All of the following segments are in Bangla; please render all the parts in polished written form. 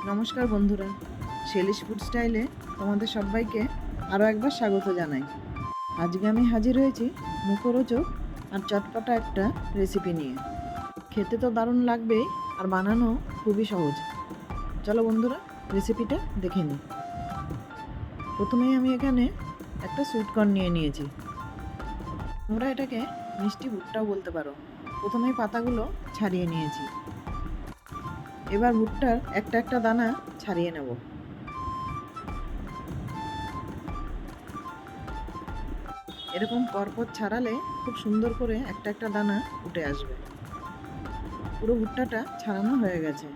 নমস্কার বন্ধুরা, শেলিশ ফুড স্টাইলে তোমাদের সবাইকে আরও একবার স্বাগত জানাই। আজকে আমি হাজির হয়েছি মুখরোচক আর চটপটা একটা রেসিপি নিয়ে। খেতে তো দারুণ লাগবেই, আর বানানো খুবই সহজ। চলো বন্ধুরা, রেসিপিটা দেখে নিই। প্রথমেই আমি এখানে একটা সুইট কর্ন নিয়ে নিয়েছি। তোমরা এটাকে মিষ্টি ভুট্টাও বলতে পারো। প্রথমেই পাতাগুলো ছাড়িয়ে নিয়েছি। এবার ভুট্টার একটা একটা দানা ছাড়িয়ে নেব। এরকম পরপর ছাড়ালে খুব সুন্দর করে একটা একটা দানা উঠে আসবে। পুরো ভুট্টাটা ছাড়ানো হয়ে গেছে।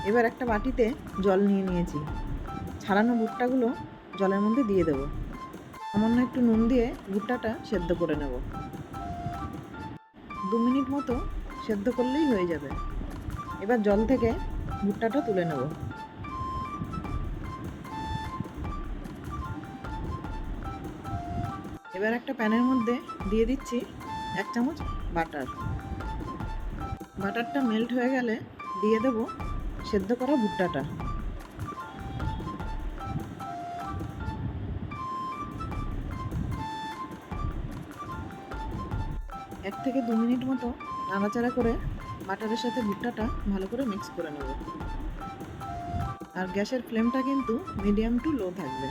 এবার একটা বাটিতে জল নিয়ে নিয়েছি। ছাড়ানো ভুট্টাগুলো জলের মধ্যে দিয়ে দেব। সামান্য একটু নুন দিয়ে ভুট্টাটা সেদ্ধ করে নেব। 2 মিনিট মতো সেদ্ধ করলেই হয়ে যাবে। এবার জল থেকে ভুট্টাটা তুলে নেব। এবার একটা প্যানের মধ্যে দিয়ে দিচ্ছি 1 চামচ বাটার। বাটারটা মেল্ট হয়ে গেলে দিয়ে দেব সেদ্ধ করা ভুট্টাটা। 1 থেকে 2 মিনিট মতো নাড়াচাড়া করে বাটারের সাথে ভুট্টাটা ভালো করে মিক্স করে নেব। আর গ্যাসের ফ্লেমটা কিন্তু মিডিয়াম টু লো থাকবে।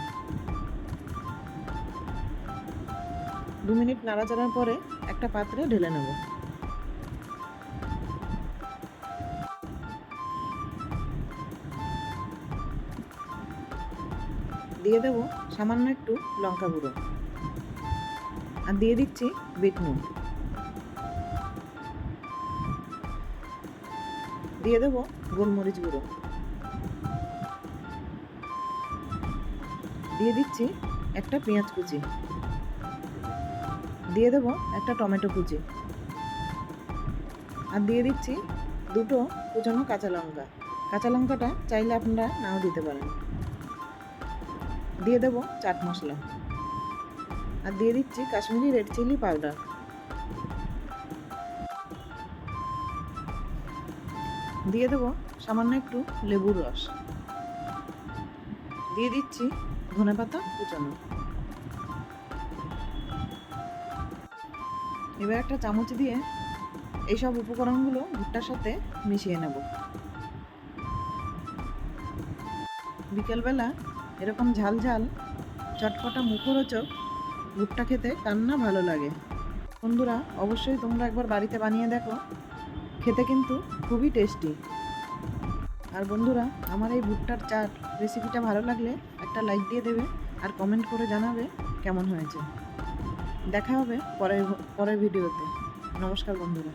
2 মিনিট নাড়াচাড়ার পরে একটা পাত্রে ঢেলে নেব। দিয়ে দেব সামান্য একটু লঙ্কা গুঁড়ো, আর দিয়ে দিচ্ছি বিট নুন। দিয়ে দেব গোলমরিচ গুঁড়ো। দিয়ে দিচ্ছি একটা পেঁয়াজ কুচি। দিয়ে দেব একটা টমেটো কুচি, আর দিয়ে দিচ্ছি 2টো কুচানো কাঁচা লঙ্কা। কাঁচা লঙ্কাটা চাইলে আপনারা নাও দিতে পারেন। দিয়ে দেব চাট মশলা, আর দিয়ে দিচ্ছি কাশ্মীরি রেড চিলি পাউডার। দিয়ে দেব সামান্য একটু লেবুর রস। দিয়ে দিচ্ছি ধনেপাতা কুচানো। এবার একটা চামচ দিয়ে এইসব উপকরণগুলো ভুট্টার সাথে মিশিয়ে নেব। বিকেলবেলা এরকম ঝাল ঝাল চটপটা মুখরোচক ভুট্টা খেতে কার না ভালো লাগে। বন্ধুরা, অবশ্যই তোমরা একবার বাড়িতে বানিয়ে দেখো, খেতে কিন্তু খুবই টেস্টি। আর বন্ধুরা, আমার এই ভুট্টার চাট রেসিপিটা ভালো লাগলে একটা লাইক দিয়ে দেবে, আর কমেন্ট করে জানাবে কেমন হয়েছে। দেখা হবে পরের ভিডিওতে। নমস্কার বন্ধুরা।